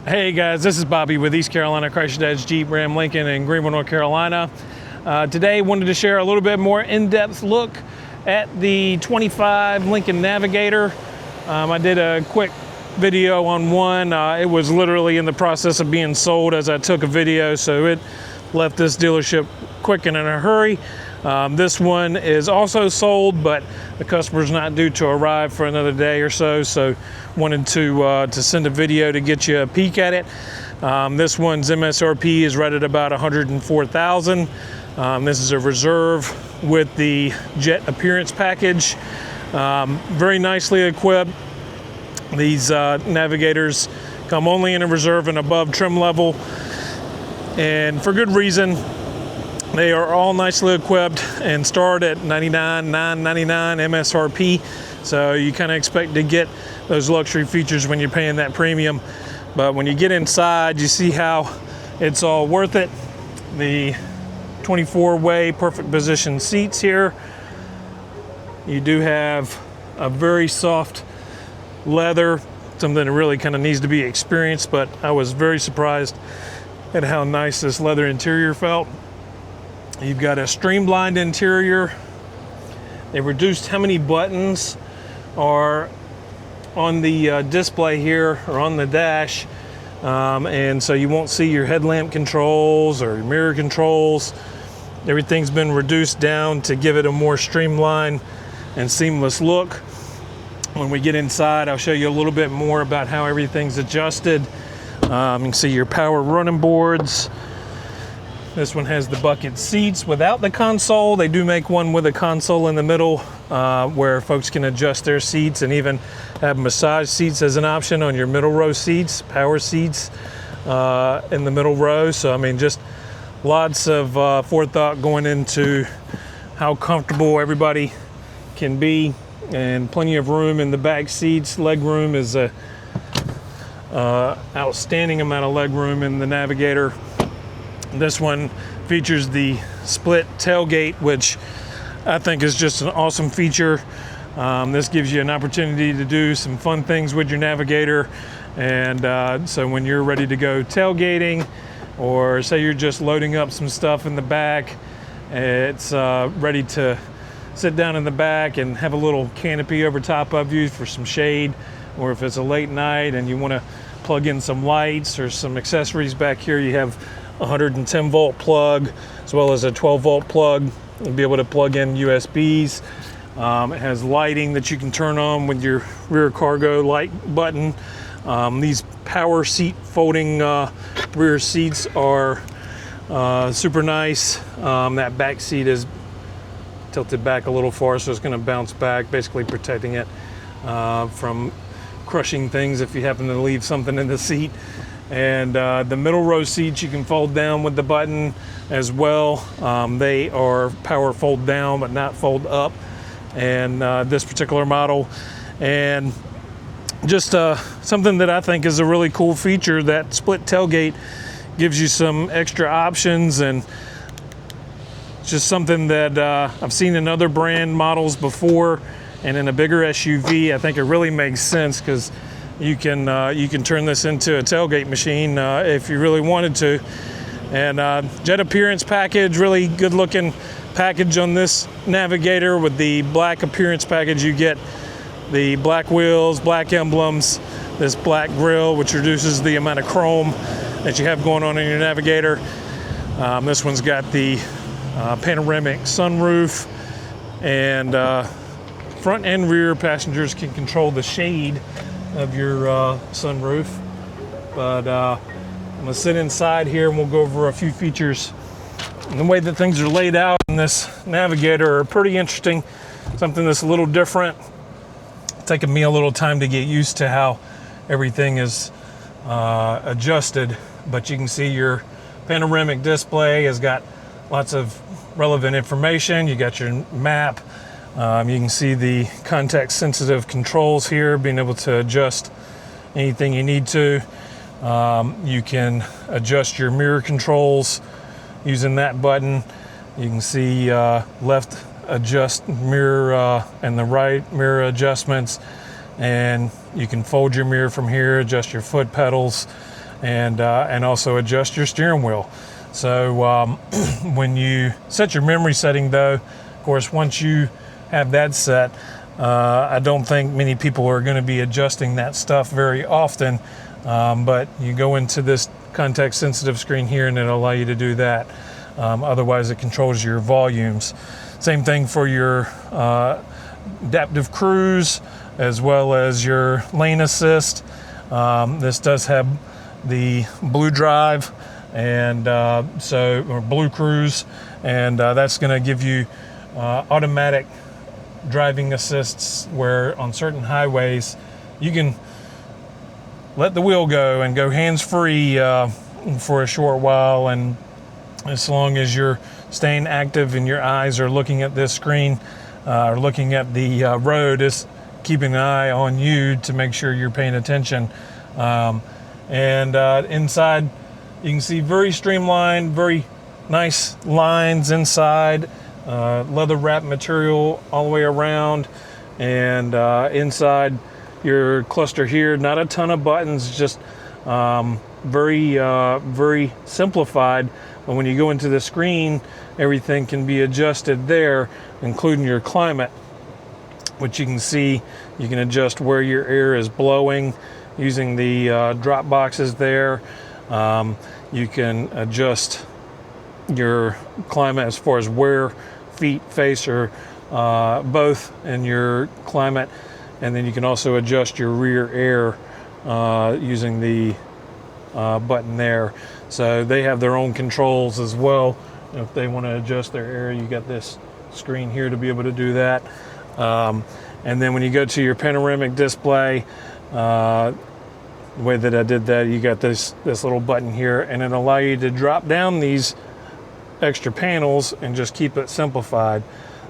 Hey guys, this is Bobby with East Carolina Chrysler Dodge Jeep Ram Lincoln in Greenville, North Carolina. Today wanted to share a little bit more in-depth look at the 25 Lincoln Navigator. I did a quick video on one. It was literally in the process of being sold as I took a video, so it left this dealership quick and in a hurry. This one is also sold, but the customer's not due to arrive for another day or so, so wanted to send a video to get you a peek at it. This one's MSRP is right at about $104,000. This is a reserve with the Jet Appearance Package. Very nicely equipped. These Navigators come only in a reserve and above trim level, and for good reason. They are all nicely equipped and start at $99,999 MSRP. So you kind of expect to get those luxury features when you're paying that premium. But when you get inside, you see how it's all worth it. The 24-way perfect position seats here. You do have a very soft leather, something that really kind of needs to be experienced, but I was very surprised at how nice this leather interior felt. You've got a streamlined interior. They reduced how many buttons are on the display here or on the dash, and so you won't see your headlamp controls or your mirror controls. Everything's been reduced down to give it a more streamlined and seamless look. When we get inside, I'll show you a little bit more about how everything's adjusted. You can see your power running boards. This one has the bucket seats without the console. They do make one with a console in the middle where folks can adjust their seats, and even have massage seats as an option on your middle row seats, power seats in the middle row. So I mean, just lots of forethought going into how comfortable everybody can be, and plenty of room in the back seats. Leg room is a outstanding amount of leg room in the Navigator. This one features the split tailgate, which I think is just an awesome feature. This gives you an opportunity to do some fun things with your Navigator. And so when you're ready to go tailgating, or say you're just loading up some stuff in the back, it's ready to sit down in the back and have a little canopy over top of you for some shade. Or if it's a late night and you want to plug in some lights or some accessories back here, you have 110 volt plug as well as a 12 volt plug. You'll be able to plug in USBs. It has lighting that you can turn on with your rear cargo light button. These power seat folding rear seats are super nice. That back seat is tilted back a little far, so it's going to bounce back, basically protecting it from crushing things if you happen to leave something in the seat. And the middle row seats you can fold down with the button as well. They are power fold down but not fold up, and this particular model. And just something that I think is a really cool feature, that split tailgate gives you some extra options, and it's just something that I've seen in other brand models before, and in a bigger SUV I think it really makes sense, because you can turn this into a tailgate machine if you really wanted to. And Jet Appearance Package, really good looking package on this Navigator. With the black appearance package, you get the black wheels, black emblems, this black grille, which reduces the amount of chrome that you have going on in your Navigator. This one's got the panoramic sunroof, and front and rear passengers can control the shade of your sunroof. But I'm gonna sit inside here and we'll go over a few features. And the way that things are laid out in this Navigator are pretty interesting. Something that's a little different. It's taken me a little time to get used to how everything is adjusted, but you can see your panoramic display has got lots of relevant information. You got your map. You can see the context sensitive controls here, being able to adjust anything you need to. You can adjust your mirror controls using that button. You can see left adjust mirror and the right mirror adjustments, and you can fold your mirror from here, adjust your foot pedals. and also adjust your steering wheel. So when you set your memory setting though, of course, once you have that set, I don't think many people are going to be adjusting that stuff very often, but you go into this context sensitive screen here and it'll allow you to do that. Otherwise it controls your volumes. Same thing for your adaptive cruise as well as your lane assist. This does have the blue drive and or blue cruise, and that's going to give you automatic driving assists where on certain highways you can let the wheel go and go hands-free for a short while, and as long as you're staying active and your eyes are looking at this screen or looking at the road, is keeping an eye on you to make sure you're paying attention. Inside you can see very streamlined, very nice lines inside, leather wrap material all the way around, and inside your cluster here, not a ton of buttons, just very simplified. But when you go into the screen, everything can be adjusted there, including your climate, which you can see. You can adjust where your air is blowing using the drop boxes there. You can adjust your climate as far as where feet face or both in your climate, and then you can also adjust your rear air using the button there. So they have their own controls as well. If they want to adjust their air, you got this screen here to be able to do that. And then when you go to your panoramic display, the way that I did that, you got this little button here, and it'll allow you to drop down these extra panels and just keep it simplified,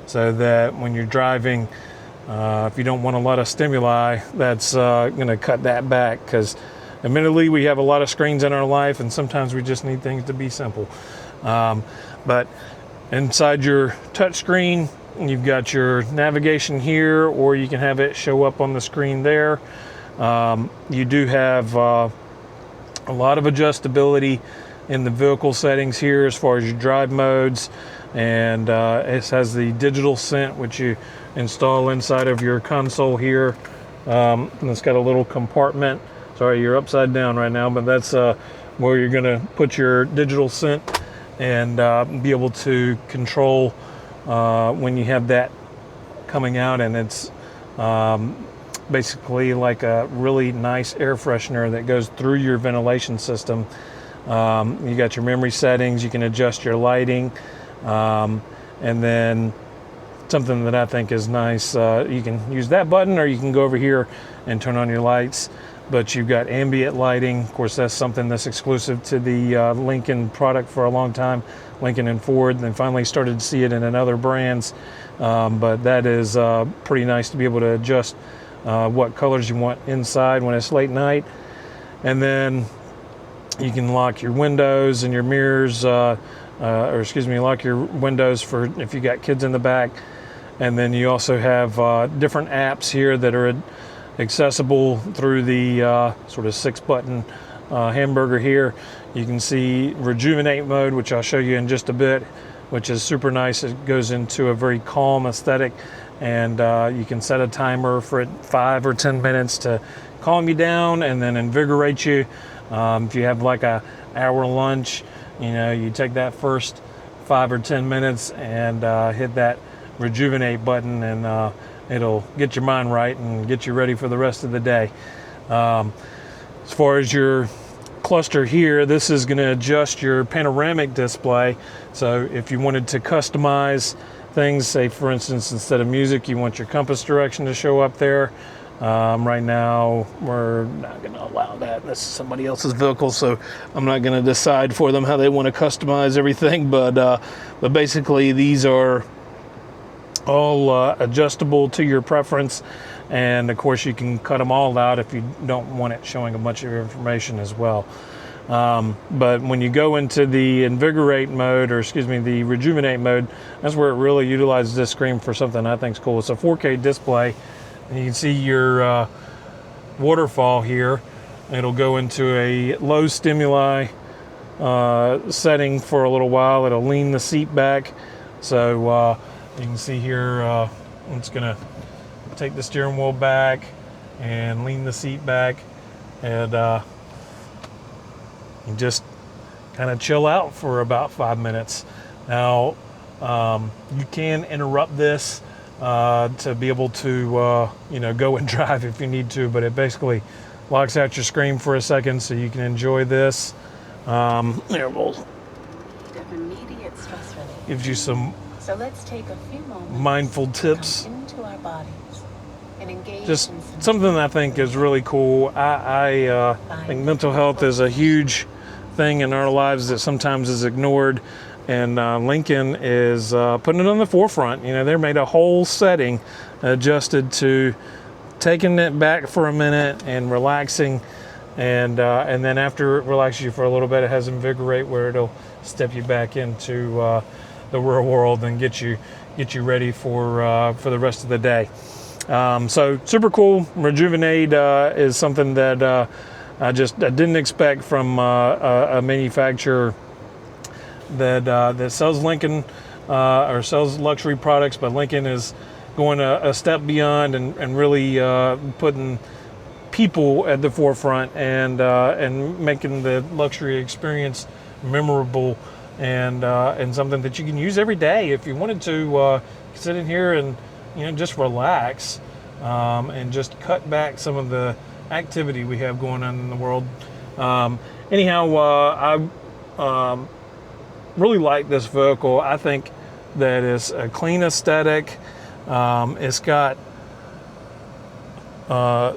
so that when you're driving, if you don't want a lot of stimuli, that's going to cut that back, because admittedly we have a lot of screens in our life and sometimes we just need things to be simple. But inside your touch screen, you've got your navigation here, or you can have it show up on the screen there. You do have a lot of adjustability in the vehicle settings here as far as your drive modes, and it has the digital scent, which you install inside of your console here. And it's got a little compartment. Sorry, you're upside down right now, but that's where you're going to put your digital scent and be able to control when you have that coming out. And it's basically like a really nice air freshener that goes through your ventilation system. You got your memory settings, you can adjust your lighting, and then something that I think is nice, you can use that button, or you can go over here and turn on your lights. But you've got ambient lighting. Of course, that's something that's exclusive to the Lincoln product for a long time, Lincoln and Ford. They finally started to see it in other brands, but that is pretty nice to be able to adjust what colors you want inside when it's late night. And then you can lock your windows and your mirrors, lock your windows for if you got kids in the back. And then you also have different apps here that are accessible through the sort of 6-button hamburger here. You can see Rejuvenate mode, which I'll show you in just a bit, which is super nice. It goes into a very calm aesthetic, and you can set a timer for it 5 or 10 minutes to calm you down and then invigorate you. If you have like a hour lunch, you take that first 5 or 10 minutes and hit that Rejuvenate button, and it'll get your mind right and get you ready for the rest of the day. As far as your cluster here, this is going to adjust your panoramic display. So if you wanted to customize things, say for instance, instead of music, you want your compass direction to show up there. Right now, we're not going to allow that. This is somebody else's vehicle, so I'm not going to decide for them how they want to customize everything. But basically, these are all adjustable to your preference, and of course you can cut them all out if you don't want it showing a bunch of information as well. But when you go into the invigorate mode, the Rejuvenate mode, that's where it really utilizes this screen for something I think is cool. It's a 4K display, and you can see your waterfall here. It'll go into a low stimuli setting for a little while. It'll lean the seat back. So you can see here, it's gonna take the steering wheel back and lean the seat back, and you just kind of chill out for about 5 minutes. Now, you can interrupt this to be able to, go and drive if you need to, but it basically locks out your screen for a second so you can enjoy this. There, we'll immediate stress relief. Gives you some so let's take a few moments mindful tips. into our bodies and engage Just in something I think is really cool. I think mental health is a huge thing in our lives that sometimes is ignored, and Lincoln is putting it on the forefront. They made a whole setting adjusted to taking it back for a minute and relaxing, and then after it relaxes you for a little bit, it has Invigorate, where it'll step you back into the real world and get you ready for the rest of the day. So super cool. Rejuvenate is something that I didn't expect from a manufacturer that sells Lincoln or sells luxury products, but Lincoln is going a step beyond and really putting people at the forefront and making the luxury experience memorable and something that you can use every day if you wanted to sit in here and just relax and just cut back some of the activity we have going on in the world. Anyhow, I really like this vehicle. I think that it's a clean aesthetic. It's got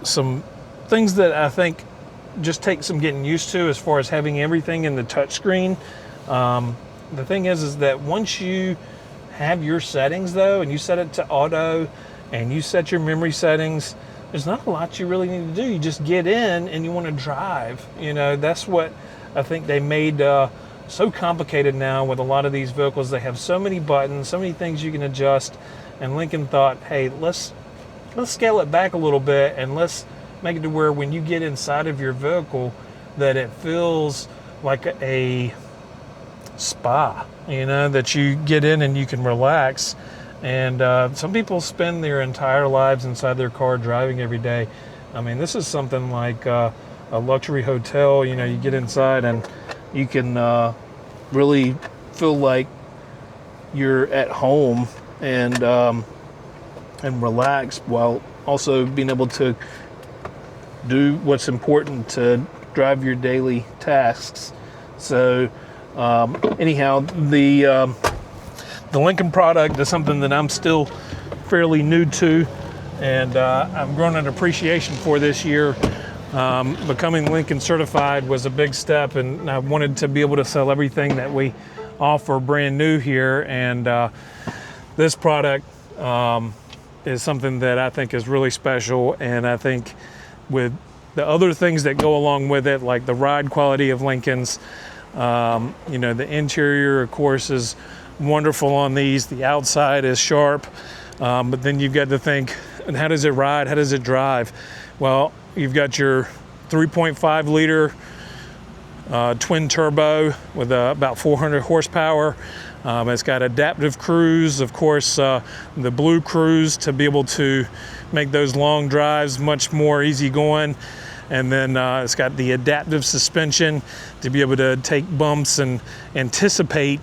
some things that I think just take some getting used to, as far as having everything in the touchscreen. The thing is that once you have your settings though, and you set it to auto and you set your memory settings, there's not a lot you really need to do. You just get in and you want to drive. That's what I think they made so complicated now with a lot of these vehicles. They have so many buttons, so many things you can adjust, and Lincoln thought, hey, let's scale it back a little bit, and let's make it to where when you get inside of your vehicle that it feels like a spa, that you get in and you can relax. And some people spend their entire lives inside their car driving every day. I mean, this is something like a luxury hotel. You get inside and you can really feel like you're at home and relax, while also being able to do what's important to drive your daily tasks. So anyhow, the Lincoln product is something that I'm still fairly new to, and I've grown an appreciation for this year. Becoming Lincoln certified was a big step, and I wanted to be able to sell everything that we offer brand new here, and this product is something that I think is really special. And I think with the other things that go along with it, like the ride quality of Lincolns, the interior, of course, is wonderful on these. The outside is sharp, but then you've got to think, and how does it ride? How does it drive? Well, you've got your 3.5 liter twin turbo with about 400 horsepower. It's got adaptive cruise, of course, the Blue Cruise, to be able to make those long drives much more easygoing. And then it's got the adaptive suspension to be able to take bumps and anticipate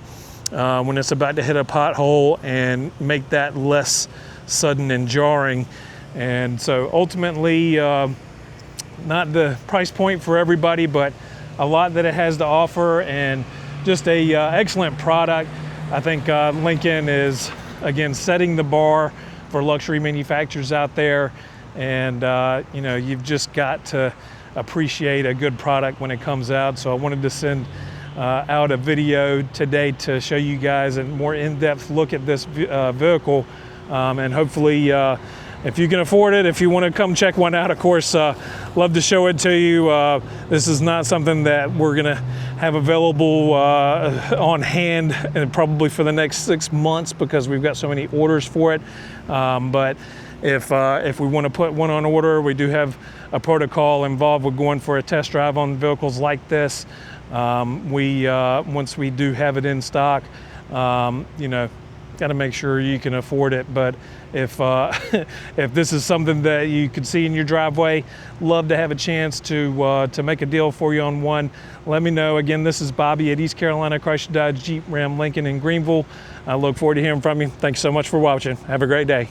when it's about to hit a pothole and make that less sudden and jarring. And so ultimately, not the price point for everybody, but a lot that it has to offer, and just a excellent product. I think Lincoln is, again, setting the bar for luxury manufacturers out there. And you've just got to appreciate a good product when it comes out. So I wanted to send out a video today to show you guys a more in-depth look at this vehicle, and hopefully if you can afford it, if you want to come check one out, of course, love to show it to you. This is not something that we're going to have available on hand, and probably for the next 6 months, because we've got so many orders for it. But if we want to put one on order, we do have protocol involved with going for a test drive on vehicles like this. Once we do have it in stock, you know, got to make sure you can afford it. But if if this is something that you could see in your driveway, love to have a chance to make a deal for you on one. Let me know. Again, this is Bobby at East Carolina Chrysler Dodge Jeep Ram Lincoln in Greenville. I look forward to hearing from you. Thanks so much for watching. Have a great day.